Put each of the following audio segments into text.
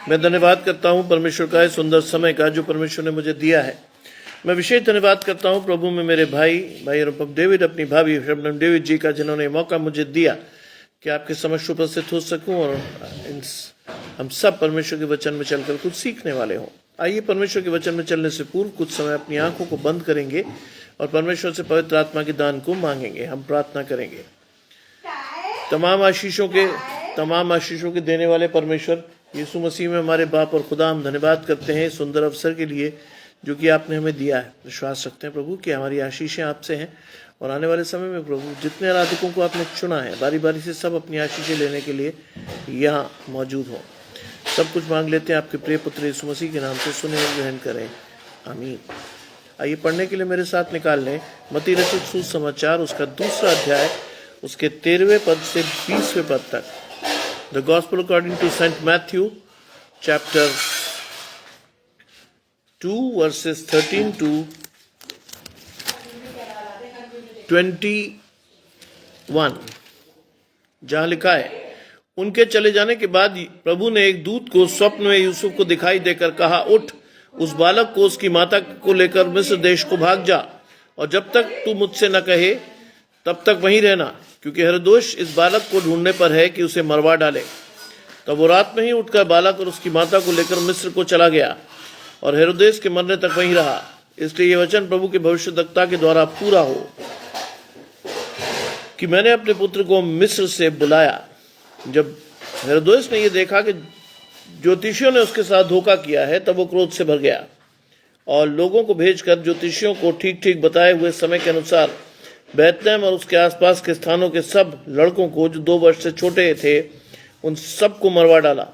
मैं धन्यवाद करता हूं परमेश्वर का इस सुंदर समय का जो परमेश्वर ने मुझे दिया है। मैं विशेष धन्यवाद करता हूं प्रभु में मेरे भाई अनुपम डेविड, अपनी भाभी शबनम डेविड जी का, जिन्होंने मौका मुझे दिया कि आपके समक्ष उपस्थित हो सकूं और हम सब परमेश्वर के वचन में चलकर कुछ सीखने वाले हों। आइए परमेश्वर के वचन में चलने से पूर्व कुछ समय अपनी आंखों को बंद करेंगे और परमेश्वर से पवित्र आत्मा के दान को मांगेंगे। हम प्रार्थना करेंगे। तमाम आशीषों के देने वाले परमेश्वर यीशु मसीह में हमारे बाप और खुदा, हम धन्यवाद करते हैं इस सुंदर अवसर के लिए जो कि आपने हमें दिया है। विश्वास रखते हैं प्रभु कि हमारी आशीषें आपसे हैं और आने वाले समय में प्रभु जितने आराधकों को आपने चुना है बारी बारी से सब अपनी आशीषें लेने के लिए यहाँ मौजूद हों। सब कुछ मांग लेते हैं आपके प्रिय पुत्र यीशु मसीह के नाम से, सुने और ग्रहण करें, आमीन। आइए पढ़ने के लिए मेरे साथ निकाल लें मत्ती रचित सुसमाचार, उसका 2 अध्याय, उसके 13वें पद से 20वें पद तक। The Gospel according to Saint Matthew, chapter 2, verses 13 to 21, जहाँ लिखा है, उनके चले जाने के बाद प्रभु ने एक दूत को स्वप्न में यूसुफ को दिखाई देकर कहा, उठ, उस बालक को उसकी माता को लेकर मिस्र देश को भाग जा, और जब तक तू मुझसे न कहे तब तक वहीं रहना, क्योंकि हेरोदेस इस बालक को ढूंढने पर है कि उसे मरवा डाले। तब वो रात में ही उठकर बालक और उसकी माता को लेकर मिस्र को चला गया और हेरोदेस के मरने तक वहीं रहा। इसलिए ये वचन प्रभु के भविष्यद्वक्ता के द्वारा पूरा हो कि मैंने अपने पुत्र को मिस्र से बुलाया। जब हेरोदेस ने यह देखा कि ज्योतिषियों ने उसके साथ धोखा किया है, तब वो क्रोध से भर गया और लोगों को भेजकर ज्योतिषियों को ठीक ठीक बताए हुए समय के अनुसार बैतलहम और उसके आसपास के स्थानों के सब लड़कों को जो 2 वर्ष से छोटे थे, उन सब को मरवा डाला।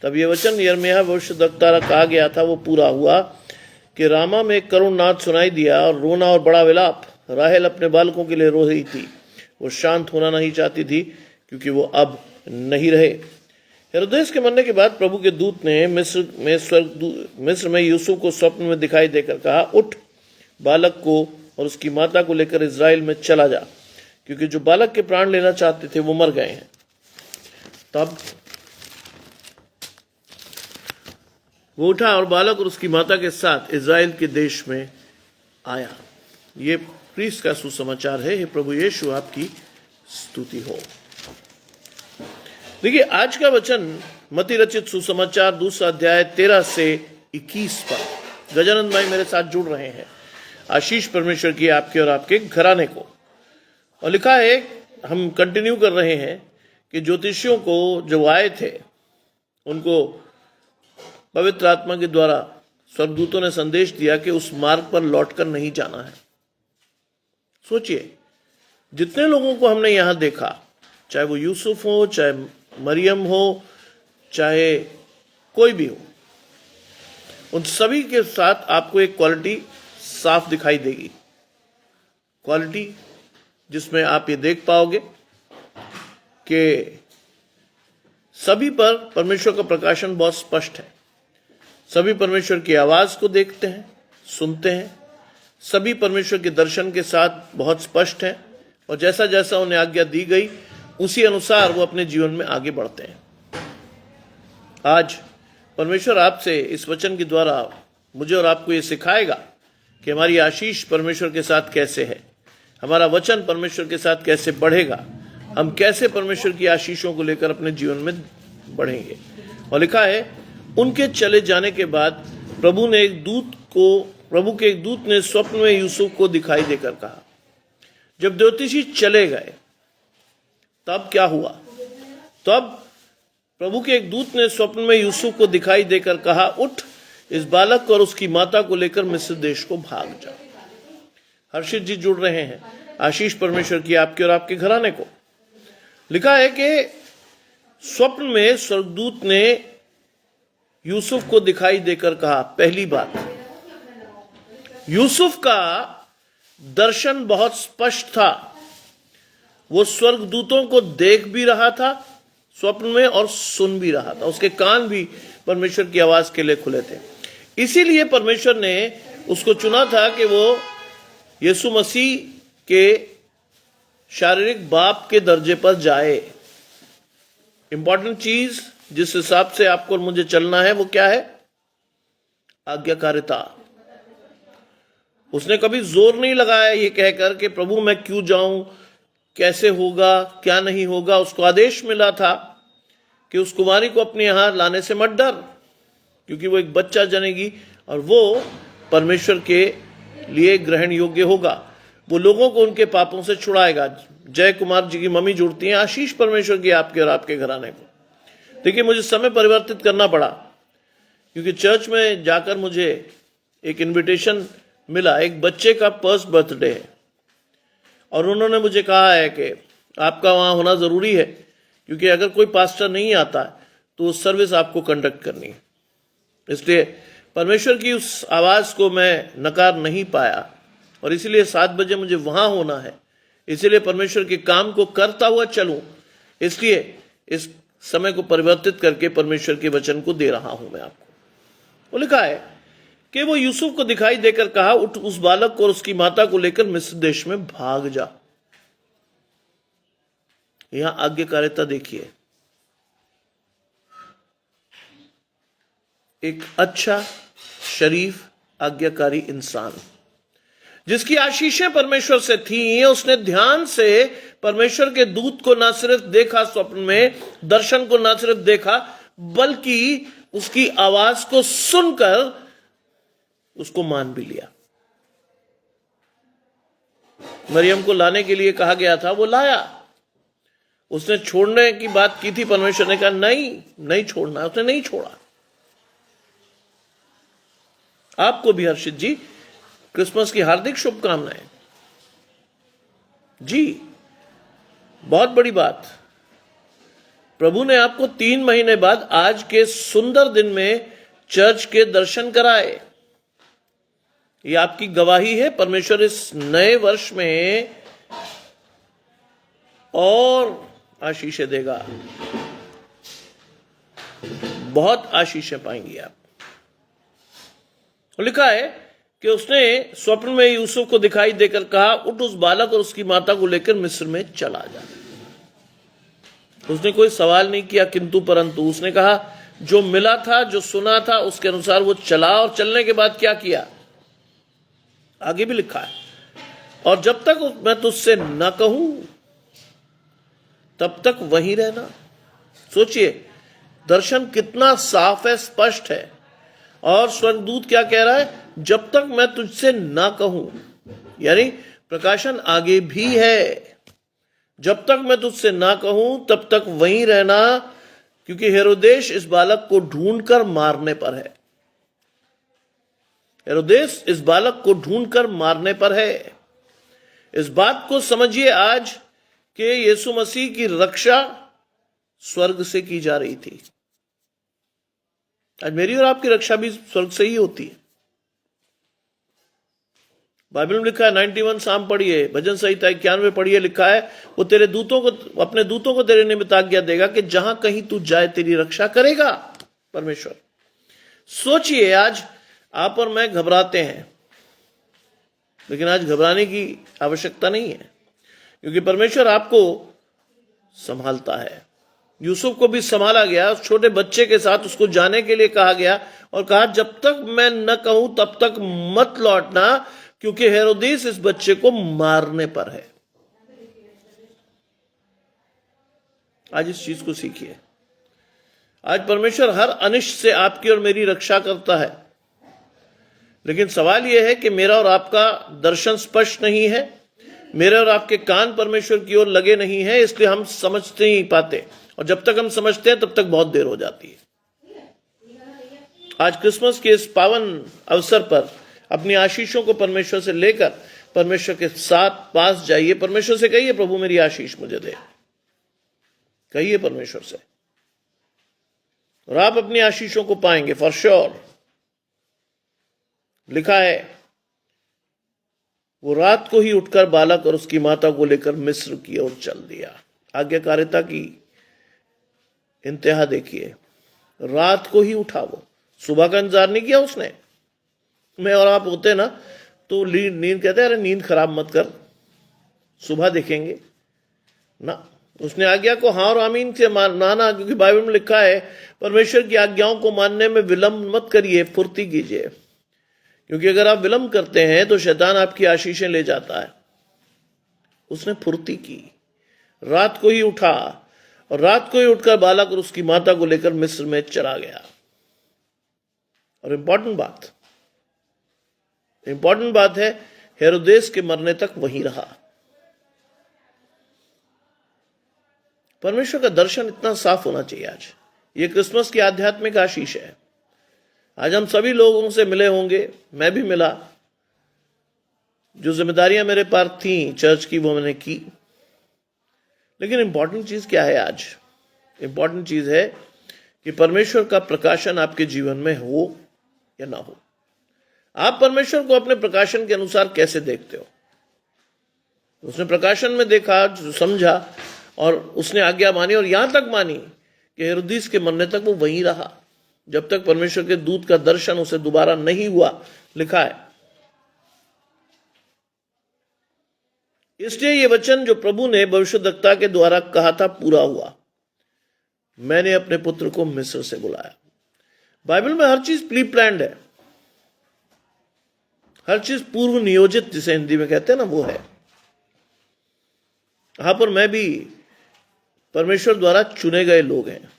तब ये वचन यिर्मयाह भविष्यद्वक्ता द्वारा कहा गया था वो पूरा हुआ कि रामा में एक करुण नाद सुनाई दिया और रोना और बड़ा विलाप। राहेल अपने बालकों के लिए रो रही थी, वो शांत होना नहीं चाहती थी क्योंकि वो अब नहीं रहे। हेरोदेस के मरने के बाद प्रभु के दूत ने मिस्र में यूसुफ को स्वप्न में दिखाई देकर कहा, उठ, बालक को और उसकी माता को लेकर इजराइल में चला जा, क्योंकि जो बालक के प्राण लेना चाहते थे वो मर गए हैं। तब वो उठा और बालक और उसकी माता के साथ इजराइल के देश में आया। ये प्रीस्त का सुसमाचार है। हे प्रभु यीशु, आपकी स्तुति हो। देखिए, आज का वचन मत्ती रचित सुसमाचार 2 अध्याय 13 से 21 पर। गजानंद भाई मेरे साथ जुड़ रहे हैं। आशीष परमेश्वर की आपके और आपके घराने को। और लिखा है, हम कंटिन्यू कर रहे हैं कि ज्योतिषियों को जो आए थे उनको पवित्र आत्मा के द्वारा स्वर्गदूतों ने संदेश दिया कि उस मार्ग पर लौटकर नहीं जाना है। सोचिए, जितने लोगों को हमने यहां देखा, चाहे वो यूसुफ हो, चाहे मरियम हो, चाहे कोई भी हो, उन सभी के साथ आपको एक क्वालिटी साफ दिखाई देगी। क्वालिटी जिसमें आप ये देख पाओगे कि सभी पर परमेश्वर का प्रकाशन बहुत स्पष्ट है। सभी परमेश्वर की आवाज को देखते हैं, सुनते हैं। सभी परमेश्वर के दर्शन के साथ बहुत स्पष्ट हैं और जैसा जैसा उन्हें आज्ञा दी गई उसी अनुसार वो अपने जीवन में आगे बढ़ते हैं। आज परमेश्वर आपसे इस वचन के द्वारा मुझे और आपको ये सिखाएगा कि हमारी आशीष परमेश्वर के साथ कैसे है, हमारा वचन परमेश्वर के साथ कैसे बढ़ेगा, हम कैसे परमेश्वर की आशीषों को लेकर अपने जीवन में बढ़ेंगे। और लिखा है, उनके चले जाने के बाद प्रभु के एक दूत ने स्वप्न में यूसुफ को दिखाई देकर कहा। जब ज्योतिषी चले गए तब क्या हुआ? तब प्रभु के एक दूत ने स्वप्न में यूसुफ को दिखाई देकर कहा, उठ, इस बालक और उसकी माता को लेकर मिस्र देश को भाग जा। हर्षित जी जुड़ रहे हैं। आशीष परमेश्वर की आपके और आपके घराने को। लिखा है कि स्वप्न में स्वर्गदूत ने यूसुफ को दिखाई देकर कहा। पहली बात, यूसुफ का दर्शन बहुत स्पष्ट था। वो स्वर्गदूतों को देख भी रहा था स्वप्न में और सुन भी रहा था। उसके कान भी परमेश्वर की आवाज के लिए खुले थे। इसीलिए परमेश्वर ने उसको चुना था कि वो यीशु मसीह के शारीरिक बाप के दर्जे पर जाए। इंपॉर्टेंट चीज जिस हिसाब से आपको और मुझे चलना है वो क्या है? आज्ञाकारिता। उसने कभी जोर नहीं लगाया ये कहकर कि प्रभु मैं क्यों जाऊं, कैसे होगा, क्या नहीं होगा। उसको आदेश मिला था कि उस कुमारी को अपने यहां लाने से मत डर, क्योंकि वो एक बच्चा जनेगी और वो परमेश्वर के लिए ग्रहण योग्य होगा। वो लोगों को उनके पापों से छुड़ाएगा। जय कुमार जी की मम्मी जुड़ती हैं, आशीष परमेश्वर की आपके और आपके घराने को। देखिए, मुझे समय परिवर्तित करना पड़ा, क्योंकि चर्च में जाकर मुझे एक इनविटेशन मिला। एक बच्चे का फर्स्ट बर्थडे है और उन्होंने मुझे कहा है कि आपका वहां होना जरूरी है, क्योंकि अगर कोई पास्टर नहीं आता तो सर्विस आपको कंडक्ट करनी है। इसलिए परमेश्वर की उस आवाज को मैं नकार नहीं पाया और इसीलिए 7 बजे मुझे वहां होना है। इसीलिए परमेश्वर के काम को करता हुआ चलूं, इसलिए इस समय को परिवर्तित करके परमेश्वर के वचन को दे रहा हूं मैं आपको। वो लिखा है कि वो यूसुफ को दिखाई देकर कहा, उठ उस बालक को और उसकी माता को लेकर मिस्र देश में भाग जा। यहां आज्ञाकारिता देखिए। एक अच्छा शरीफ आज्ञाकारी इंसान जिसकी आशीषें परमेश्वर से थी, उसने ध्यान से परमेश्वर के दूत को ना सिर्फ देखा स्वप्न में, दर्शन को ना सिर्फ देखा, बल्कि उसकी आवाज को सुनकर उसको मान भी लिया। मरियम को लाने के लिए कहा गया था, वो लाया। उसने छोड़ने की बात की थी, परमेश्वर ने कहा नहीं छोड़ना, उसने नहीं छोड़ा। आपको भी हर्षित जी क्रिसमस की हार्दिक शुभकामनाएं जी। बहुत बड़ी बात, प्रभु ने आपको 3 महीने बाद आज के सुंदर दिन में चर्च के दर्शन कराए। ये आपकी गवाही है। परमेश्वर इस नए वर्ष में और आशीषें देगा, बहुत आशीषें पाएंगी आप। लिखा है कि उसने स्वप्न में यूसुफ को दिखाई देकर कहा, उठ उस बालक और उसकी माता को लेकर मिस्र में चला जा। उसने कोई सवाल नहीं किया किंतु परंतु। उसने कहा, जो मिला था, जो सुना था, उसके अनुसार वो चला। और चलने के बाद क्या किया आगे भी लिखा है, और जब तक मैं तुझसे न कहूं तब तक वहीं रहना। सोचिए, दर्शन कितना साफ है, स्पष्ट है। और स्वर्गदूत क्या कह रहा है, जब तक मैं तुझसे ना कहूं, यानी प्रकाशन आगे भी है। जब तक मैं तुझसे ना कहूं तब तक वहीं रहना, क्योंकि हेरोदेस इस बालक को ढूंढकर मारने पर है। हेरोदेस इस बालक को ढूंढकर मारने पर है। इस बात को समझिए आज कि यीशु मसीह की रक्षा स्वर्ग से की जा रही थी। आज मेरी और आपकी रक्षा भी स्वर्ग से ही होती है। बाइबल में लिखा है, 91 साम पढ़िए, भजन संहिता 91 पढ़िए, लिखा है वो तेरे दूतों को, अपने दूतों को तेरे निमित्त आज्ञा देगा कि जहां कहीं तू जाए तेरी रक्षा करेगा परमेश्वर। सोचिए, आज आप और मैं घबराते हैं, लेकिन आज घबराने की आवश्यकता नहीं है, क्योंकि परमेश्वर आपको संभालता है। यूसुफ को भी संभाला गया। उस छोटे बच्चे के साथ उसको जाने के लिए कहा गया और कहा, जब तक मैं न कहूं तब तक मत लौटना, क्योंकि हेरोदेस इस बच्चे को मारने पर है। आज इस चीज को सीखिए। आज परमेश्वर हर अनिष्ट से आपकी और मेरी रक्षा करता है, लेकिन सवाल यह है कि मेरा और आपका दर्शन स्पष्ट नहीं है, मेरे और आपके कान परमेश्वर की ओर लगे नहीं है, इसलिए हम समझते नहीं पाते। और जब तक हम समझते हैं तब तक बहुत देर हो जाती है। आज क्रिसमस के इस पावन अवसर पर अपनी आशीषों को परमेश्वर से लेकर परमेश्वर के साथ पास जाइए। परमेश्वर से कहिए, प्रभु मेरी आशीष मुझे दे। कहिए परमेश्वर से, और आप अपनी आशीषों को पाएंगे फॉर श्योर। लिखा है, वो रात को ही उठकर बालक और उसकी माता को लेकर मिस्र की ओर चल दिया। आज्ञाकारिता की इंतहा देखिए। रात को ही उठा, वो सुबह का इंतजार नहीं किया उसने। मैं और आप होते ना तो नींद कहते हैं, अरे नींद खराब मत कर, सुबह देखेंगे ना। उसने आज्ञा को हाँ और आमीन से माना, क्योंकि बाइबल में लिखा है परमेश्वर की आज्ञाओं को मानने में विलंब मत करिए, फुर्ती कीजिए, क्योंकि अगर आप विलंब करते हैं तो शैतान आपकी आशीषें ले जाता है। उसने फुर्ती की, रात को ही उठा और रात को ही उठकर बालक और उसकी माता को लेकर मिस्र में चला गया। और इंपॉर्टेंट बात है, हेरोदेस के मरने तक वहीं रहा। परमेश्वर का दर्शन इतना साफ होना चाहिए। आज ये क्रिसमस की आध्यात्मिक आशीष है। आज हम सभी लोगों से मिले होंगे, मैं भी मिला। जो जिम्मेदारियां मेरे पास थी चर्च की वो मैंने की। लेकिन इंपॉर्टेंट चीज क्या है? आज इंपॉर्टेंट चीज है कि परमेश्वर का प्रकाशन आपके जीवन में हो या ना हो। आप परमेश्वर को अपने प्रकाशन के अनुसार कैसे देखते हो? उसने प्रकाशन में देखा, समझा और उसने आज्ञा मानी, और यहां तक मानी कि हेरोदेस के मरने तक वो वहीं रहा, जब तक परमेश्वर के दूत का दर्शन उसे दोबारा नहीं हुआ। लिखा है, इसलिए ये वचन जो प्रभु ने भविष्यद्वक्ता के द्वारा कहा था पूरा हुआ, मैंने अपने पुत्र को मिस्र से बुलाया। बाइबल में हर चीज प्री प्लान्ड है, हर चीज पूर्व नियोजित, जिसे हिंदी में कहते हैं ना, वो है। यहां पर मैं भी परमेश्वर द्वारा चुने गए लोग हैं।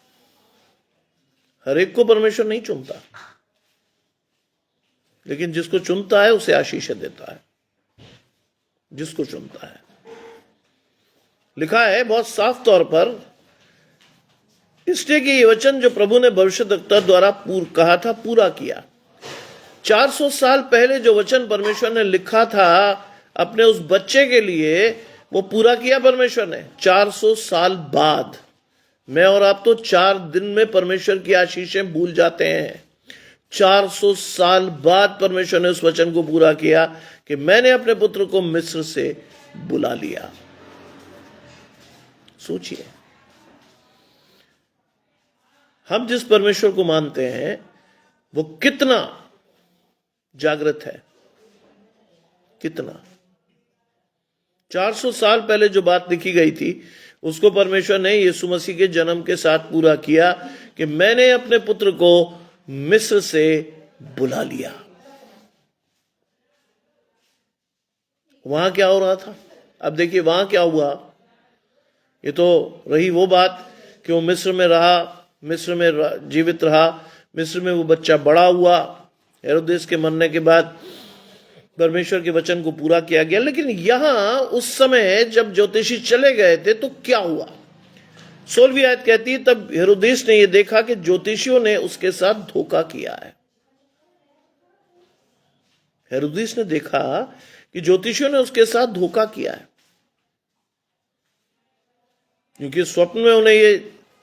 हर एक को परमेश्वर नहीं चुनता, लेकिन जिसको चुनता है उसे आशीष देता है, जिसको चुनता है। लिखा है बहुत साफ तौर पर, इसलिए कि ये वचन जो प्रभु ने भविष्यद्वक्ता द्वारा कहा था पूरा किया। 400 साल पहले जो वचन परमेश्वर ने लिखा था अपने उस बच्चे के लिए, वो पूरा किया परमेश्वर ने। 400 साल बाद मैं और आप तो 4 दिन में परमेश्वर की आशीषें भूल जाते हैं। 400 साल बाद परमेश्वर ने उस वचन को पूरा किया कि मैंने अपने पुत्र को मिस्र से बुला लिया। सोचिए, हम जिस परमेश्वर को मानते हैं वो कितना जागृत है, कितना। 400 साल पहले जो बात लिखी गई थी उसको परमेश्वर ने यीशु मसीह के जन्म के साथ पूरा किया कि मैंने अपने पुत्र को मिस्र से बुला लिया। वहां क्या हो रहा था? अब देखिए वहां क्या हुआ। ये तो रही वो बात कि वो मिस्र में रहा, मिस्र में जीवित रहा, मिस्र में वो बच्चा बड़ा हुआ। हेरोदेस के मरने के बाद परमेश्वर के वचन को पूरा किया गया। लेकिन यहां उस समय जब ज्योतिषी चले गए थे तो क्या हुआ? 16वीं आयत कहती है, तब हेरोदेस ने यह देखा कि ज्योतिषियों ने उसके साथ धोखा किया है। हेरोदेस ने देखा कि ज्योतिषियों ने उसके साथ धोखा किया है, क्योंकि स्वप्न में उन्हें ये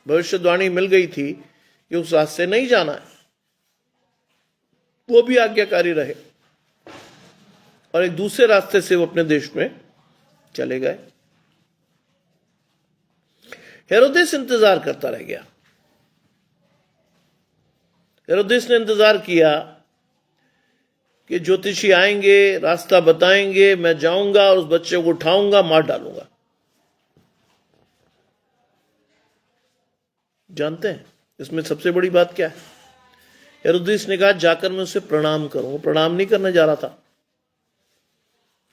भविष्यवाणी मिल गई थी कि उस रास्ते से नहीं जाना है। वो भी आज्ञाकारी रहे और एक दूसरे रास्ते से वो अपने देश में चले गए। हेरोदेस इंतजार करता रह गया। हेरोदेस ने इंतजार किया कि ज्योतिषी आएंगे, रास्ता बताएंगे, मैं जाऊंगा और उस बच्चे को उठाऊंगा, मार डालूंगा। जानते हैं इसमें सबसे बड़ी बात क्या है? हेरोदेस ने कहा जाकर मैं उसे प्रणाम करूं। प्रणाम नहीं करने जा रहा था,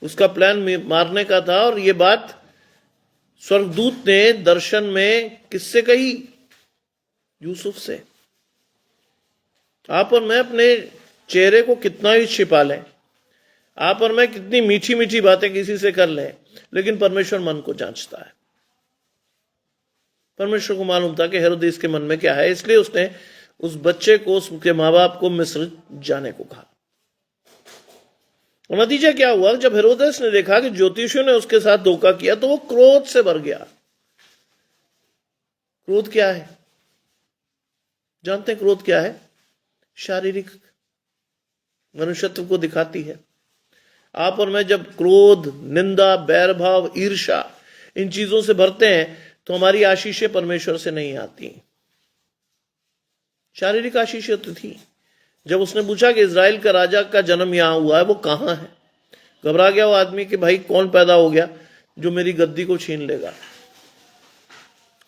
उसका प्लान मारने का था। और यह बात स्वर्गदूत ने दर्शन में किससे कही? यूसुफ से। आप और मैं अपने चेहरे को कितना ही छिपा लें, आप और मैं कितनी मीठी मीठी बातें किसी से कर लें, लेकिन परमेश्वर मन को जांचता है। परमेश्वर को मालूम था कि हेरोदेस के मन में क्या है, इसलिए उसने उस बच्चे को, उसके माँ बाप को मिस्र जाने को कहा। और नतीजा क्या हुआ? जब हेरोदेस ने देखा कि ज्योतिषियों ने उसके साथ धोखा किया तो वो क्रोध से भर गया। क्रोध क्या है? जानते हैं क्रोध क्या है? शारीरिक मनुष्यत्व को दिखाती है। आप और मैं जब क्रोध, निंदा, बैरभाव, ईर्ष्या इन चीजों से भरते हैं तो हमारी आशीषें परमेश्वर से नहीं आती। शारीरिक आशीषें तो थी। जब उसने पूछा कि इजराइल का राजा का जन्म यहां हुआ है, वो कहां है, घबरा गया वो आदमी कि भाई कौन पैदा हो गया जो मेरी गद्दी को छीन लेगा।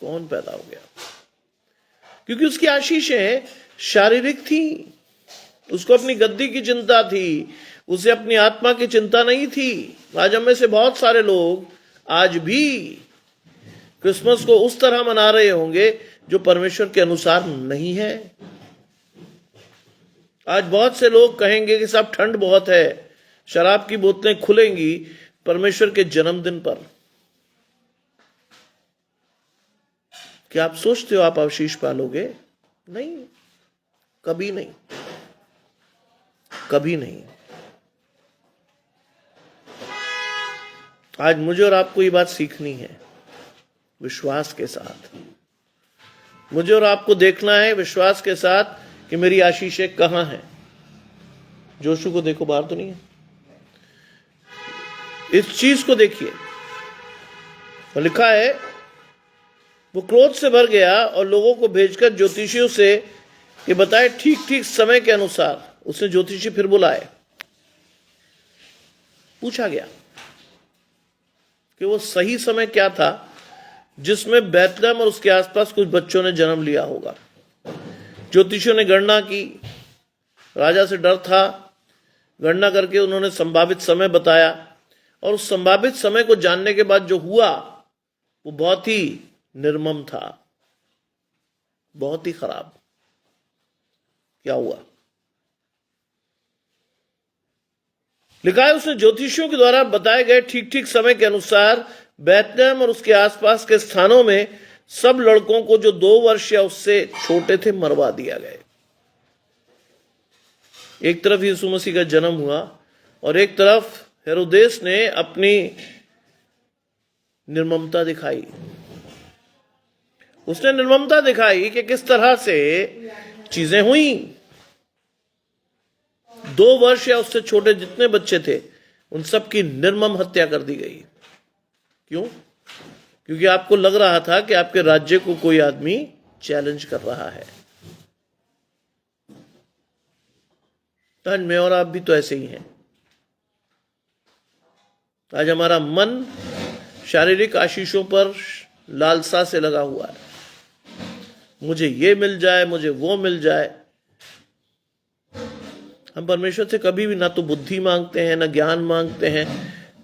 कौन पैदा हो गया? क्योंकि उसकी आशीषें शारीरिक थी, उसको अपनी गद्दी की चिंता थी, उसे अपनी आत्मा की चिंता नहीं थी। आज हम में से बहुत सारे लोग आज भी क्रिसमस को उस तरह मना रहे होंगे जो परमेश्वर के अनुसार नहीं है। आज बहुत से लोग कहेंगे कि साहब ठंड बहुत है, शराब की बोतलें खुलेंगी परमेश्वर के जन्मदिन पर। क्या आप सोचते हो आप आशीष पालोगे? नहीं, कभी नहीं, कभी नहीं। आज मुझे और आपको ये बात सीखनी है विश्वास के साथ। मुझे और आपको देखना है विश्वास के साथ कि मेरी आशीषें कहां हैं। जोशु को देखो, बाहर तो नहीं है। इस चीज को देखिए, तो लिखा है वो क्रोध से भर गया और लोगों को भेजकर ज्योतिषियों से ये बताए ठीक ठीक समय के अनुसार। उसने ज्योतिषी फिर बुलाए, पूछा गया कि वो सही समय क्या था जिसमें बैतलहम और उसके आसपास कुछ बच्चों ने जन्म लिया होगा। ज्योतिषियों ने गणना की, राजा से डर था, गणना करके उन्होंने संभावित समय बताया और उस संभावित समय को जानने के बाद जो हुआ वो बहुत ही निर्मम था, बहुत ही खराब। क्या हुआ? लिखा है उसने ज्योतिषियों के द्वारा बताए गए ठीक ठीक समय के अनुसार बैतलहम और उसके आसपास के स्थानों में सब लड़कों को जो 2 वर्ष या उससे छोटे थे मरवा दिया गया। एक तरफ यीशु मसीह का जन्म हुआ और एक तरफ हेरोदेस ने अपनी निर्ममता दिखाई। उसने निर्ममता दिखाई कि किस तरह से चीजें हुई। 2 वर्ष या उससे छोटे जितने बच्चे थे उन सब की निर्मम हत्या कर दी गई। क्यों? क्योंकि आपको लग रहा था कि आपके राज्य को कोई आदमी चैलेंज कर रहा है। आज मैं और आप भी तो ऐसे ही हैं। आज हमारा मन शारीरिक आशीषों पर लालसा से लगा हुआ है। मुझे ये मिल जाए, मुझे वो मिल जाए। हम परमेश्वर से कभी भी ना तो बुद्धि मांगते हैं, ना ज्ञान मांगते हैं,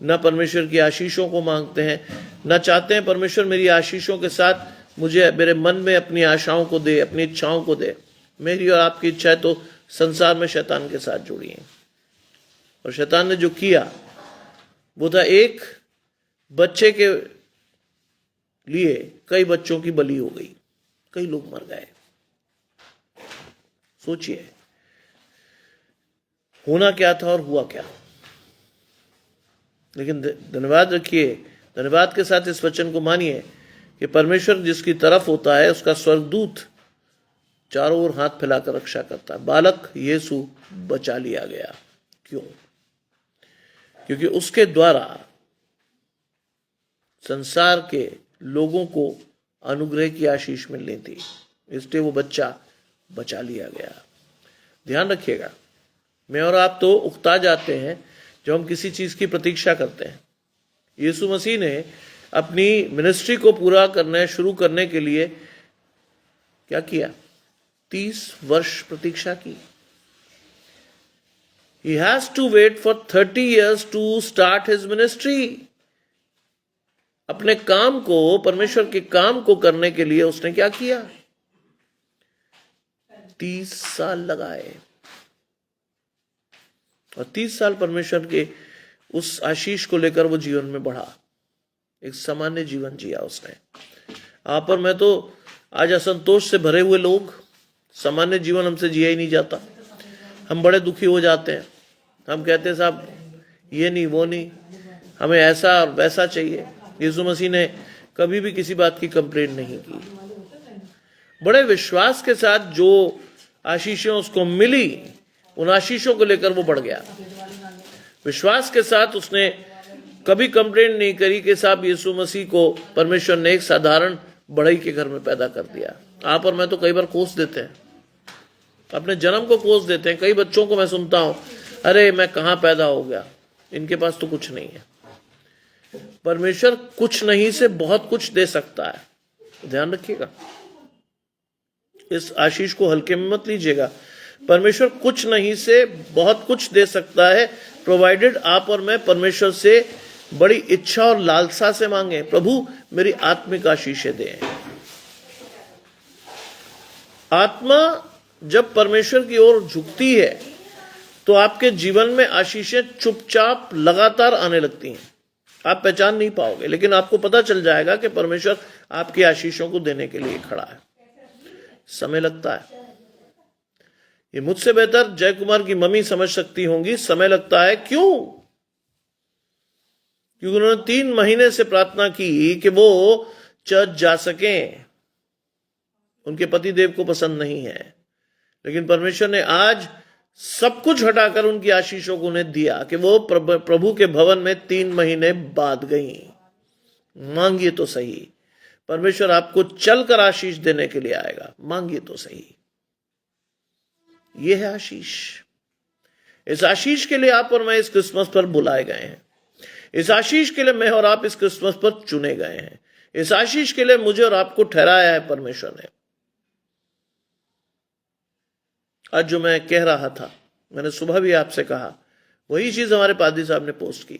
ना परमेश्वर की आशीषों को मांगते हैं, ना चाहते हैं परमेश्वर मेरी आशीषों के साथ मुझे मेरे मन में अपनी आशाओं को दे, अपनी इच्छाओं को दे। मेरी और आपकी इच्छा है तो संसार में शैतान के साथ जुड़ी है। और शैतान ने जो किया वो था एक बच्चे के लिए कई बच्चों की बलि हो गई, कई लोग मर गए। सोचिए होना क्या था और हुआ क्या। लेकिन धन्यवाद रखिए, धन्यवाद के साथ इस वचन को मानिए कि परमेश्वर जिसकी तरफ होता है उसका स्वर्गदूत चारों ओर हाथ फैलाकर रक्षा करता है। बालक यीशु बचा लिया गया। क्यों? क्योंकि उसके द्वारा संसार के लोगों को अनुग्रह की आशीष मिलनी थी, इसलिए वो बच्चा बचा लिया गया। ध्यान रखिएगा, मैं और आप तो उकता जाते हैं जब हम किसी चीज की प्रतीक्षा करते हैं। यीशु मसीह ने अपनी मिनिस्ट्री को पूरा करने शुरू करने के लिए क्या किया? 30 वर्ष प्रतीक्षा की। He has to wait for 30 years to start his ministry. अपने काम को, परमेश्वर के काम को करने के लिए उसने क्या किया? 30 साल लगाए। और 30 साल परमेश्वर के उस आशीष को लेकर वो जीवन में बढ़ा। एक सामान्य जीवन जिया उसने। आप और मैं तो आज असंतोष से भरे हुए लोग, सामान्य जीवन हमसे जिया ही नहीं जाता। हम बड़े दुखी हो जाते हैं। हम कहते हैं साहब ये नहीं, वो नहीं, हमें ऐसा और वैसा चाहिए। यीशु मसीह ने कभी भी किसी बात की कंप्लेंट नहीं की। बड़े विश्वास के साथ जो आशीषें उसको मिली, उन आशीषों को लेकर वो बढ़ गया। विश्वास के साथ उसने कभी कंप्लेंट नहीं करी कि साहब यीशु मसीह को परमेश्वर ने एक साधारण बढ़ई के घर में पैदा कर दिया। आप और मैं तो कई बार कोस देते हैं, अपने जन्म को कोस देते हैं। कई बच्चों को मैं सुनता हूं, अरे मैं कहां पैदा हो गया, इनके पास तो कुछ नहीं है। परमेश्वर कुछ नहीं से बहुत कुछ दे सकता है। ध्यान रखिएगा, इस आशीष को हल्के में मत लीजिएगा। परमेश्वर कुछ नहीं से बहुत कुछ दे सकता है, प्रोवाइडेड आप और मैं परमेश्वर से बड़ी इच्छा और लालसा से मांगे, प्रभु मेरी आत्मिक आशीषें दें। आत्मा जब परमेश्वर की ओर झुकती है तो आपके जीवन में आशीषें चुपचाप लगातार आने लगती हैं। आप पहचान नहीं पाओगे, लेकिन आपको पता चल जाएगा कि परमेश्वर आपकी आशीषों को देने के लिए खड़ा है। समय लगता है, ये मुझसे बेहतर जय कुमार की मम्मी समझ सकती होंगी। समय लगता है, क्यों? क्योंकि उन्होंने 3 महीने से प्रार्थना की कि वो चर्च जा सकें। उनके पतिदेव को पसंद नहीं है, लेकिन परमेश्वर ने आज सब कुछ हटाकर उनकी आशीषों को उन्हें दिया कि वो प्रभु के भवन में 3 महीने बाद गई। मांगिए तो सही, परमेश्वर आपको चलकर आशीष देने के लिए आएगा। मांगिए तो सही। ये है आशीष। इस आशीष के लिए आप और मैं इस क्रिसमस पर बुलाए गए हैं। इस आशीष के लिए मैं और आप इस क्रिसमस पर चुने गए हैं। इस आशीष के लिए मुझे और आपको ठहराया है परमेश्वर ने। आज जो मैं कह रहा था, मैंने सुबह भी आपसे कहा, वही चीज हमारे पादी साहब ने पोस्ट की,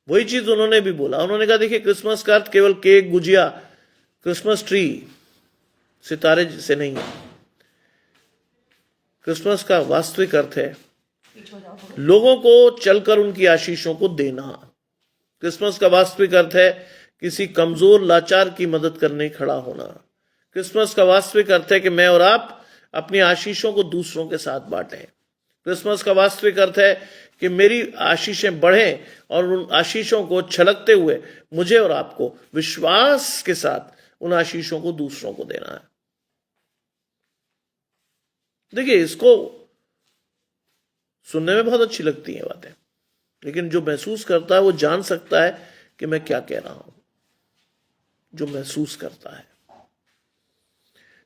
वही चीज उन्होंने भी बोला। उन्होंने कहा देखिए, क्रिसमस का अर्थ केवल केक, गुजिया, क्रिसमस ट्री, सितारे से नहीं है। क्रिसमस का वास्तविक अर्थ है लोगों को चलकर उनकी आशीषों को देना। क्रिसमस का वास्तविक अर्थ है किसी कमजोर लाचार की मदद करने खड़ा होना। क्रिसमस का वास्तविक अर्थ है कि मैं और आप अपनी आशीषों को दूसरों के साथ बांटें। क्रिसमस का वास्तविक अर्थ है कि मेरी आशीषें बढ़ें और उन आशीषों को छलकते हुए मुझे और आपको विश्वास के साथ उन आशीषों को दूसरों को देना है। देखिए, इसको सुनने में बहुत अच्छी लगती हैं बातें, लेकिन जो महसूस करता है वो जान सकता है कि मैं क्या कह रहा हूं। जो महसूस करता है,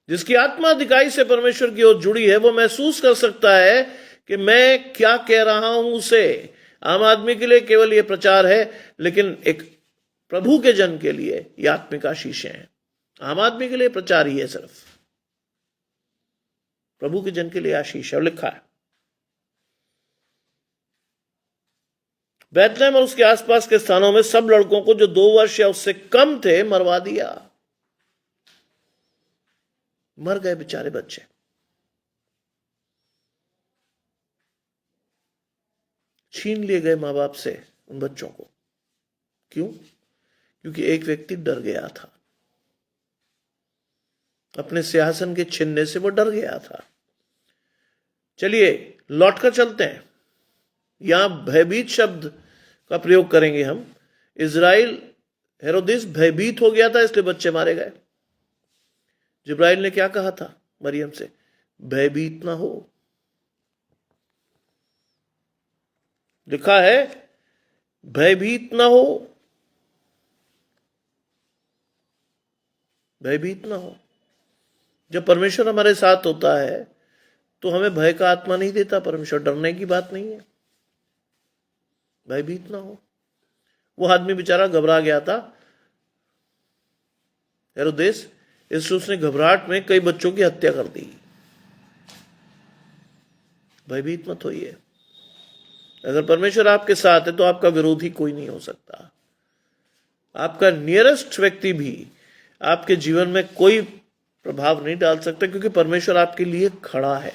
जिसकी आत्मा दिखाई से परमेश्वर की ओर जुड़ी है, वो महसूस कर सकता है कि मैं क्या कह रहा हूं उसे। आम आदमी के लिए केवल यह प्रचार है, लेकिन एक प्रभु के जन के लिए यह आत्मिक आशीषें हैं। आम आदमी के लिए प्रचार ही है सिर्फ, प्रभु के जन के लिए आशीष है। लिखा है बैतलहम और उसके आसपास के स्थानों में सब लड़कों को जो 2 वर्ष या उससे कम थे मरवा दिया। मर गए बेचारे बच्चे। छीन लिए गए मां बाप से उन बच्चों को। क्यों? क्योंकि एक व्यक्ति डर गया था। अपने सिंहासन के छीनने से वो डर गया था। चलिए लौटकर चलते हैं। यहां भयभीत शब्द का प्रयोग करेंगे हम। इजराइल, हेरोदेस भयभीत हो गया था, इसलिए बच्चे मारे गए। जिब्राइल ने क्या कहा था मरियम से? भयभीत ना हो। लिखा है भयभीत ना हो, भयभीत ना हो। जब परमेश्वर हमारे साथ होता है तो हमें भय का आत्मा नहीं देता परमेश्वर। डरने की बात नहीं है, भयभीत ना हो। वो आदमी बेचारा घबरा गया था, हेरोदेस, इसलिए उसने घबराहट में कई बच्चों की हत्या कर दी। भयभीत मत होइए। अगर परमेश्वर आपके साथ है तो आपका विरोधी कोई नहीं हो सकता। आपका नियरेस्ट व्यक्ति भी आपके जीवन में कोई प्रभाव नहीं डाल सकता, क्योंकि परमेश्वर आपके लिए खड़ा है।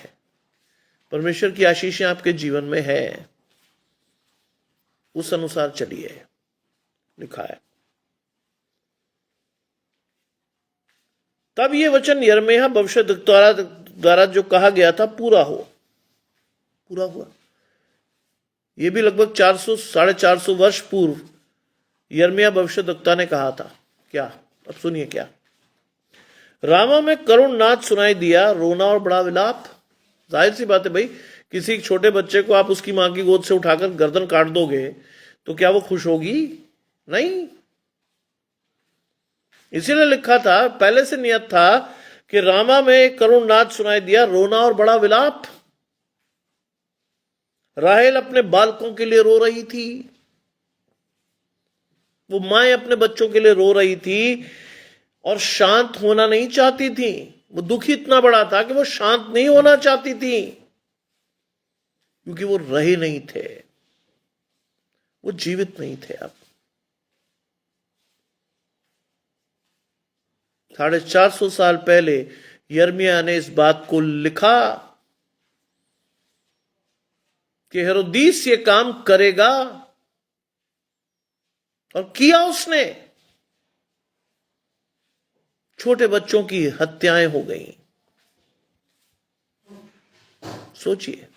परमेश्वर की आशीषें आपके जीवन में है, उस अनुसार चलिए। लिखा है तब ये वचन यिर्मयाह भविष्यद्वक्ता द्वारा जो कहा गया था पूरा हुआ। यह भी लगभग 400-450 वर्ष पूर्व यिर्मयाह भविष्यद्वक्ता ने कहा था। क्या? अब सुनिए क्या। रामा में करुण नाद सुनाई दिया, रोना और बड़ा विलाप। जाहिर सी बात है भाई, किसी छोटे बच्चे को आप उसकी मां की गोद से उठाकर गर्दन काट दोगे तो क्या वो खुश होगी? नहीं। इसीलिए लिखा था, पहले से नियत था कि रामा में करुण नाद सुनाई दिया, रोना और बड़ा विलाप। राहेल अपने बालकों के लिए रो रही थी। वो माएं अपने बच्चों के लिए रो रही थी। और शांत होना नहीं चाहती थी। वो दुख इतना बड़ा था कि वो शांत नहीं होना चाहती थी, क्योंकि वो रहे नहीं थे, वो जीवित नहीं थे। अब 450 साल पहले यिर्मयाह ने इस बात को लिखा कि हेरोदीस ये काम करेगा, और किया उसने। छोटे बच्चों की हत्याएं हो गई। सोचिए,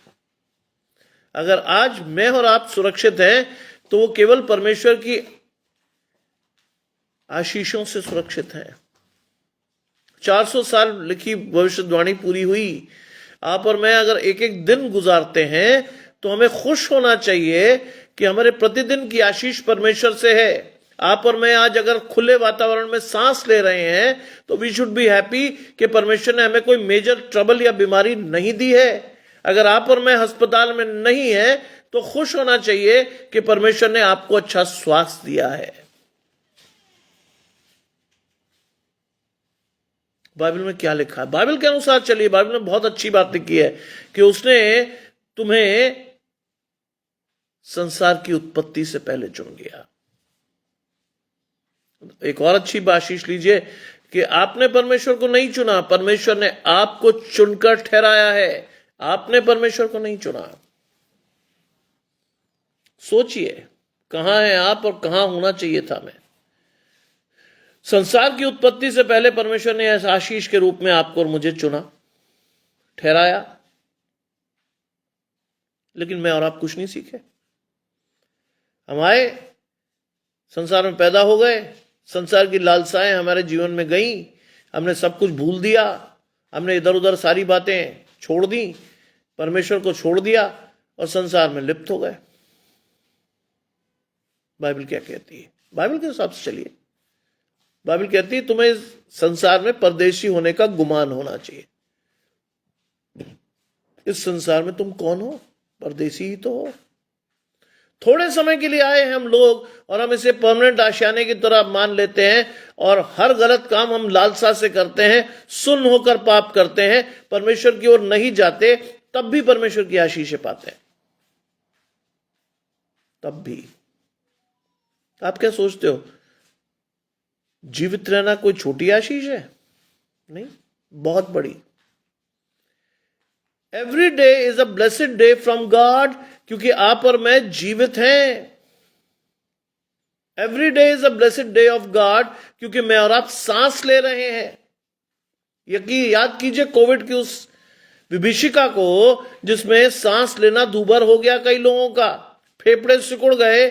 अगर आज मैं और आप सुरक्षित हैं तो वो केवल परमेश्वर की आशीषों से सुरक्षित हैं। 400 साल लिखी भविष्यवाणी पूरी हुई। आप और मैं अगर एक एक दिन गुजारते हैं तो हमें खुश होना चाहिए कि हमारे प्रतिदिन की आशीष परमेश्वर से है। आप और मैं आज अगर खुले वातावरण में सांस ले रहे हैं तो वी शुड बी हैप्पी कि परमेश्वर ने हमें कोई मेजर ट्रबल या बीमारी नहीं दी है। अगर आप और मैं अस्पताल में नहीं है तो खुश होना चाहिए कि परमेश्वर ने आपको अच्छा स्वास्थ्य दिया है। बाइबल में क्या लिखा है? बाइबल के अनुसार चलिए। बाइबल में बहुत अच्छी बात लिखी है कि उसने तुम्हें संसार की उत्पत्ति से पहले चुन लिया। एक और अच्छी आशीष लीजिए कि आपने परमेश्वर को नहीं चुना, परमेश्वर ने आपको चुनकर ठहराया है। आपने परमेश्वर को नहीं चुना। सोचिए, कहां है आप और कहां होना चाहिए था मैं। संसार की उत्पत्ति से पहले परमेश्वर ने इस आशीष के रूप में आपको और मुझे चुना, ठहराया, लेकिन मैं और आप कुछ नहीं सीखे। हम आए, संसार में पैदा हो गए, संसार की लालसाएं हमारे जीवन में गई, हमने सब कुछ भूल दिया, हमने इधर उधर सारी बातें छोड़ दी, परमेश्वर को छोड़ दिया और संसार में लिप्त हो गए। बाइबल क्या कहती है? बाइबल के हिसाब से चलिए। बाइबल कहती है तुम्हें इस संसार में परदेशी होने का गुमान होना चाहिए। इस संसार में तुम कौन हो? परदेशी ही तो हो। थोड़े समय के लिए आए हैं हम लोग और हम इसे परमानेंट आशियाने की तरह मान लेते हैं और हर गलत काम हम लालसा से करते हैं, सुन्न होकर पाप करते हैं, परमेश्वर की ओर नहीं जाते, तब भी परमेश्वर की आशीषें पाते हैं। तब भी आप क्या सोचते हो, जीवित रहना कोई छोटी आशीष है? नहीं, बहुत बड़ी। Every day is a blessed day from God, क्योंकि आप और मैं जीवित हैं। Every day is a blessed day of God, क्योंकि मैं और आप सांस ले रहे हैं। याद कीजिए कोविड की उस विभीषिका को जिसमें सांस लेना दूभर हो गया, कई लोगों का फेफड़े सिकुड़ गए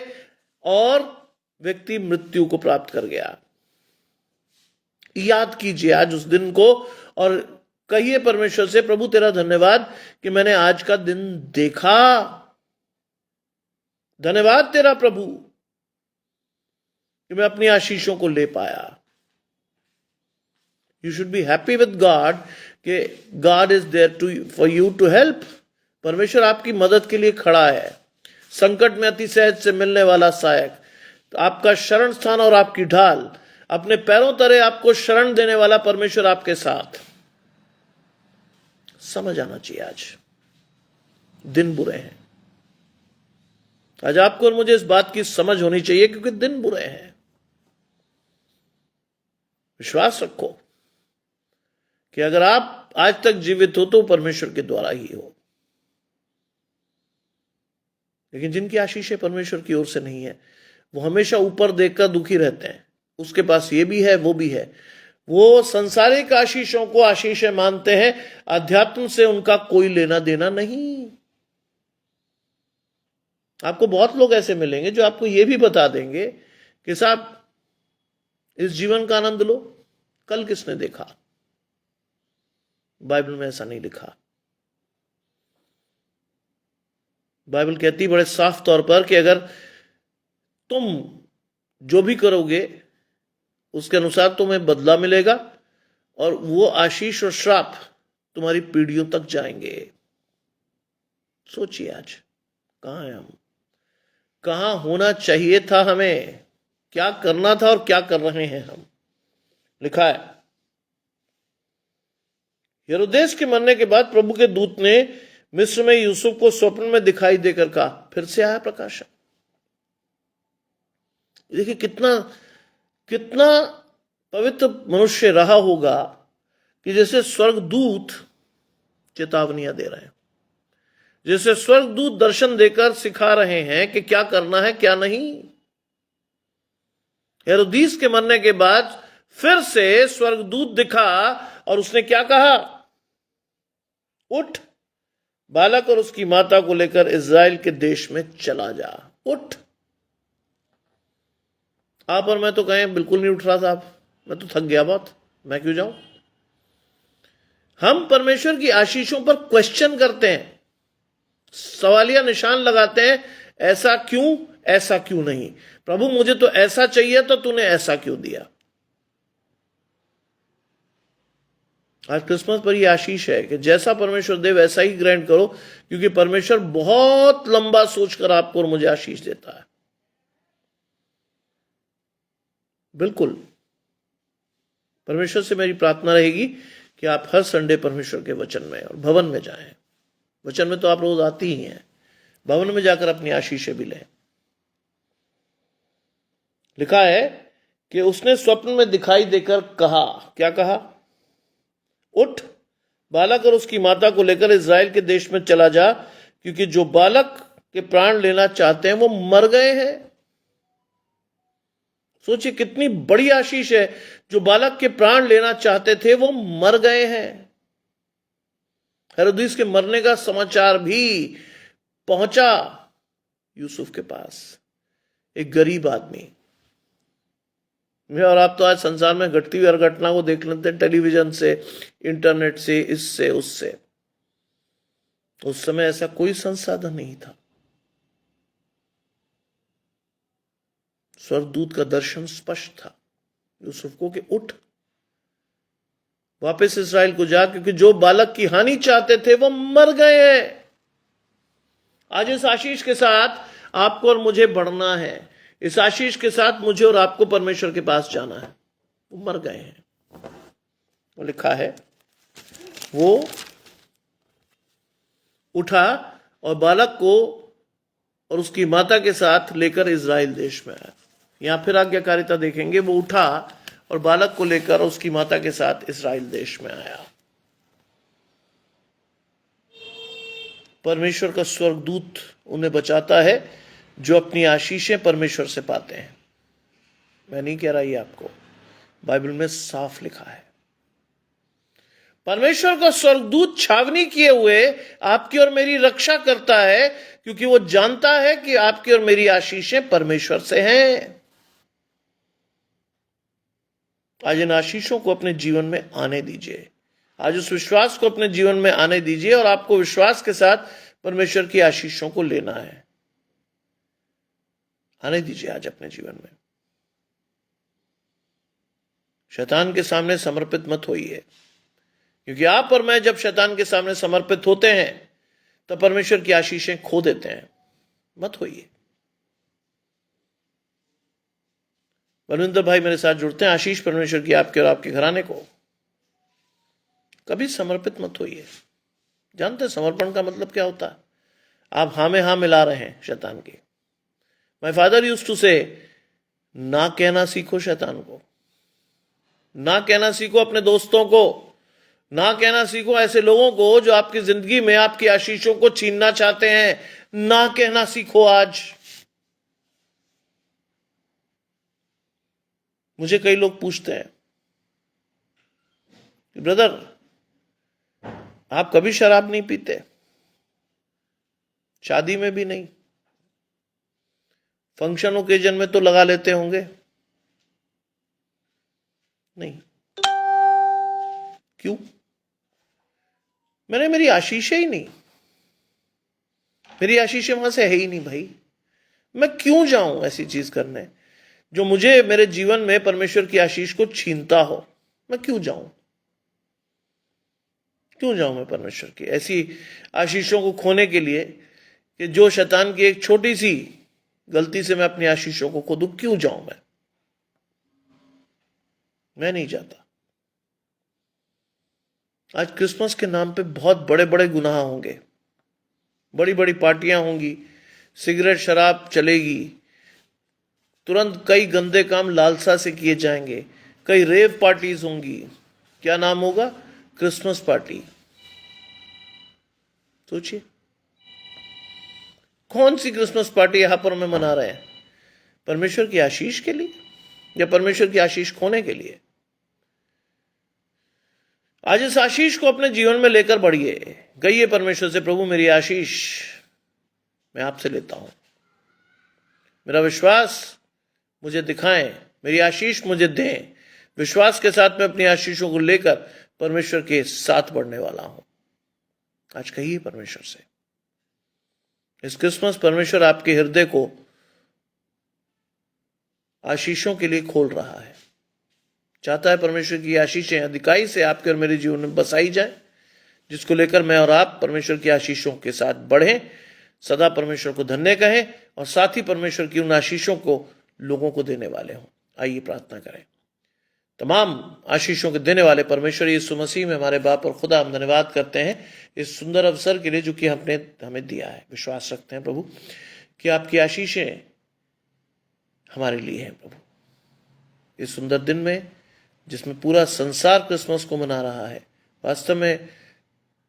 और व्यक्ति मृत्यु को प्राप्त कर गया। याद कीजिए आज उस दिन को और कहिए परमेश्वर से, प्रभु तेरा धन्यवाद कि मैंने आज का दिन देखा। धन्यवाद तेरा प्रभु कि मैं अपनी आशीषों को ले पाया। You should be happy with God कि God is there for you to help. परमेश्वर आपकी मदद के लिए खड़ा है। संकट में अति सहज से मिलने वाला सहायक, तो आपका शरण स्थान और आपकी ढाल, अपने पैरों तले आपको शरण देने वाला परमेश्वर आपके साथ। समझ आना चाहिए आज दिन बुरे हैं। आज आपको और मुझे इस बात की समझ होनी चाहिए क्योंकि दिन बुरे हैं। विश्वास रखो कि अगर आप आज तक जीवित हो तो परमेश्वर के द्वारा ही हो, लेकिन जिनकी आशीषें परमेश्वर की ओर से नहीं है वो हमेशा ऊपर देखकर दुखी रहते हैं। उसके पास ये भी है, वो भी है। वो संसारिक आशीषों को आशीषें मानते हैं, अध्यात्म से उनका कोई लेना देना नहीं। आपको बहुत लोग ऐसे मिलेंगे जो आपको यह भी बता देंगे कि साहब इस जीवन का आनंद लो, कल किसने देखा। बाइबल में ऐसा नहीं लिखा। बाइबल कहती बड़े साफ तौर पर कि अगर तुम जो भी करोगे उसके अनुसार तुम्हें बदला मिलेगा और वो आशीष और श्राप तुम्हारी पीढ़ियों तक जाएंगे। सोचिए आज कहां हैं हम, कहां होना चाहिए था हमें, क्या करना था और क्या कर रहे हैं हम। लिखा है, हेरोदेस के मरने के बाद प्रभु के दूत ने मिस्र में यूसुफ को स्वप्न में दिखाई देकर कहा, फिर से आया प्रकाशन। देखिए कितना कितना पवित्र मनुष्य रहा होगा कि जैसे स्वर्गदूत चेतावनियां दे रहे हैं, जैसे स्वर्गदूत दर्शन देकर सिखा रहे हैं कि क्या करना है क्या नहीं। हेरोदेस के मरने के बाद फिर से स्वर्गदूत दिखा और उसने क्या कहा, उठ बालक और उसकी माता को लेकर इज़राइल के देश में चला जा। उठ। आप और मैं तो कहें बिल्कुल नहीं उठ रहा साहब, मैं तो थक गया बहुत, मैं क्यों जाऊं। हम परमेश्वर की आशीषों पर क्वेश्चन करते हैं, सवालिया निशान लगाते हैं, ऐसा क्यों नहीं। प्रभु मुझे तो ऐसा चाहिए तो तूने ऐसा क्यों दिया। आज क्रिसमस पर यह आशीष है कि जैसा परमेश्वर दे वैसा ही ग्रहण करो, क्योंकि परमेश्वर बहुत लंबा सोचकर आपको और मुझे आशीष देता है। बिल्कुल परमेश्वर से मेरी प्रार्थना रहेगी कि आप हर संडे परमेश्वर के वचन में और भवन में जाएं। वचन में तो आप रोज आती ही हैं, भवन में जाकर अपनी आशीषें भी लें। लिखा है कि उसने स्वप्न में दिखाई देकर कहा, क्या कहा, उठ बालक और उसकी माता को लेकर इज़राइल के देश में चला जा, क्योंकि जो बालक के प्राण लेना चाहते हैं वो मर गए हैं। सोचिए कितनी बड़ी आशीष है, जो बालक के प्राण लेना चाहते थे वो मर गए हैं। हेरोदेस के मरने का समाचार भी पहुंचा यूसुफ के पास, एक गरीब आदमी। मैं और आप तो आज संसार में घटती हुई हर घटना को देख लेते हैं, टेलीविजन से, इंटरनेट से, इससे उससे। उस समय ऐसा कोई संसाधन नहीं था। स्वर्गदूत का दर्शन स्पष्ट था यूसुफ को कि उठ वापस इस्राएल को जा, क्योंकि जो बालक की हानि चाहते थे वो मर गए हैं। आज इस आशीष के साथ आपको और मुझे बढ़ना है, इस आशीष के साथ मुझे और आपको परमेश्वर के पास जाना है। वो मर गए हैं। वो लिखा है वो उठा और बालक को और उसकी माता के साथ लेकर इज़राइल देश में आया। यहां फिर आज्ञाकारिता देखेंगे, वो उठा और बालक को लेकर और उसकी माता के साथ इज़राइल देश में आया। परमेश्वर का स्वर्गदूत उन्हें बचाता है जो अपनी आशीषें परमेश्वर से पाते हैं। मैं नहीं कह रहा, ये आपको बाइबल में साफ लिखा है। परमेश्वर का स्वर्गदूत छावनी किए हुए आपकी और मेरी रक्षा करता है, क्योंकि वो जानता है कि आपकी और मेरी आशीषें परमेश्वर से हैं। आज इन आशीषों को अपने जीवन में आने दीजिए, आज उस विश्वास को अपने जीवन में आने दीजिए, और आपको विश्वास के साथ परमेश्वर की आशीषों को लेना है। आने दीजिए आज अपने जीवन में। शैतान के सामने समर्पित मत होइए, क्योंकि आप और मैं जब शैतान के सामने समर्पित होते हैं तब परमेश्वर की आशीषें खो देते हैं। मत होइए। बलविंदर भाई मेरे साथ जुड़ते हैं। आशीष परमेश्वर की आपके और आपके घराने को। कभी समर्पित मत होइए। जानते हैं समर्पण का मतलब क्या होता है? आप हाँ में हाँ मिला रहे हैं शैतान की। माय फादर यूज्ड टू से, ना कहना सीखो शैतान को, ना कहना सीखो अपने दोस्तों को, ना कहना सीखो ऐसे लोगों को जो आपकी जिंदगी में आपकी आशीषों को छीनना चाहते हैं। ना कहना सीखो आज। मुझे कई लोग पूछते हैं, ब्रदर आप कभी शराब नहीं पीते? शादी में भी नहीं, फंक्शन ओकेजन में तो लगा लेते होंगे? नहीं। क्यों? मेरी आशीष ही नहीं, मेरी आशीष वहां से है ही नहीं भाई। मैं क्यों जाऊं ऐसी चीज करने जो मुझे मेरे जीवन में परमेश्वर की आशीष को छीनता हो? मैं क्यों जाऊं? क्यों जाऊं मैं परमेश्वर की ऐसी आशीषों को खोने के लिए, कि जो शैतान की एक छोटी सी गलती से मैं अपनी आशीषों को खो दूं? क्यों जाऊं मैं? मैं नहीं चाहता। आज क्रिसमस के नाम पे बहुत बड़े बड़े गुनाह होंगे, बड़ी बड़ी पार्टियां होंगी, सिगरेट शराब चलेगी, तुरंत कई गंदे काम लालसा से किए जाएंगे, कई रेव पार्टीज होंगी। क्या नाम होगा? Christmas party. सोचिए, कौन सी क्रिसमस पार्टी यहां पर हमें मना रहे हैं? परमेश्वर की आशीष के लिए या परमेश्वर की आशीष खोने के लिए? आज इस आशीष को अपने जीवन में लेकर बढ़िए। कहिए परमेश्वर से, प्रभु मेरी आशीष मैं आपसे लेता हूं, मेरा विश्वास मुझे दिखाएं, मेरी आशीष मुझे दें। विश्वास के साथ मैं अपनी आशीषों को लेकर परमेश्वर के साथ बढ़ने वाला हूं। आज कहिए परमेश्वर से। इस क्रिसमस परमेश्वर आपके हृदय को आशीषों के लिए खोल रहा है। चाहता है परमेश्वर की आशीषें अधिकाई से आपके और मेरे जीवन में बसाई जाए, जिसको लेकर मैं और आप परमेश्वर की आशीषों के साथ बढ़ें, सदा परमेश्वर को धन्य कहें और साथ ही परमेश्वर की उन आशीषों को लोगों को देने वाले हों। आइए प्रार्थना करें। तमाम आशीषों के देने वाले परमेश्वर यीशु मसीह में हमारे बाप और खुदा, हम धन्यवाद करते हैं इस सुंदर अवसर के लिए जो कि आपने हमें दिया है। विश्वास रखते हैं प्रभु कि आपकी आशीषें हमारे लिए हैं प्रभु। इस सुंदर दिन में जिसमें पूरा संसार क्रिसमस को मना रहा है, वास्तव में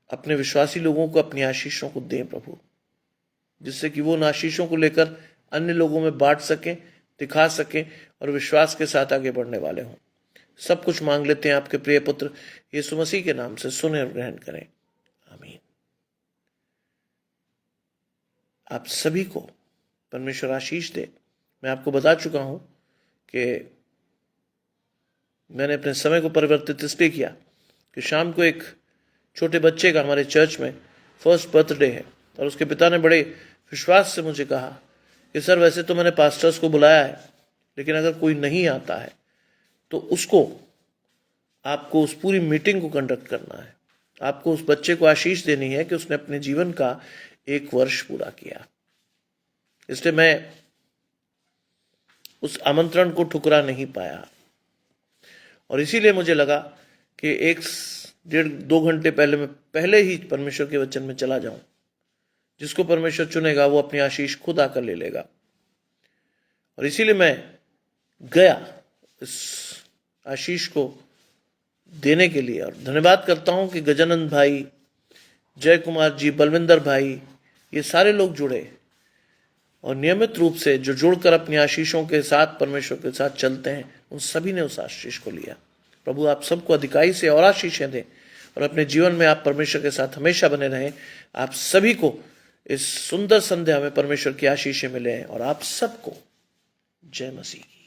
अपने विश्वासी लोगों को अपनी आशीषों को दें प्रभु, जिससे कि वो उन आशीषों को लेकर अन्य लोगों में बांट सकें, दिखा सकें और विश्वास के साथ आगे बढ़ने वाले हों। सब कुछ मांग लेते हैं आपके प्रिय पुत्र यीशु मसीह के नाम से, सुने और ग्रहण करें, आमीन। आप सभी को परमेश्वर आशीष दे। मैं आपको बता चुका हूं कि मैंने अपने समय को परिवर्तित इसलिए किया कि शाम को एक छोटे बच्चे का हमारे चर्च में फर्स्ट बर्थडे है और उसके पिता ने बड़े विश्वास से मुझे कहा कि सर, वैसे तो मैंने पास्टर्स को बुलाया है, लेकिन अगर कोई नहीं आता है तो उसको आपको उस पूरी मीटिंग को कंडक्ट करना है। आपको उस बच्चे को आशीष देनी है कि उसने अपने जीवन का 1 वर्ष पूरा किया। इसलिए मैं उस आमंत्रण को ठुकरा नहीं पाया और इसीलिए मुझे लगा कि 1-1.5-2 घंटे पहले मैं पहले ही परमेश्वर के वचन में चला जाऊं। जिसको परमेश्वर चुनेगा वो अपनी आशीष खुद आकर ले लेगा। और इसीलिए मैं गया इस आशीष को देने के लिए। और धन्यवाद करता हूं कि गजानंद भाई, जय कुमार जी, बलविंदर भाई, ये सारे लोग जुड़े और नियमित रूप से जो जुड़कर अपनी आशीषों के साथ परमेश्वर के साथ चलते हैं, उन सभी ने उस आशीष को लिया। प्रभु आप सबको अधिकाई से और आशीषें दें और अपने जीवन में आप परमेश्वर के साथ हमेशा बने रहें। आप सभी को इस सुंदर संध्या में परमेश्वर की आशीषें मिले और आप सबको जय मसीह की।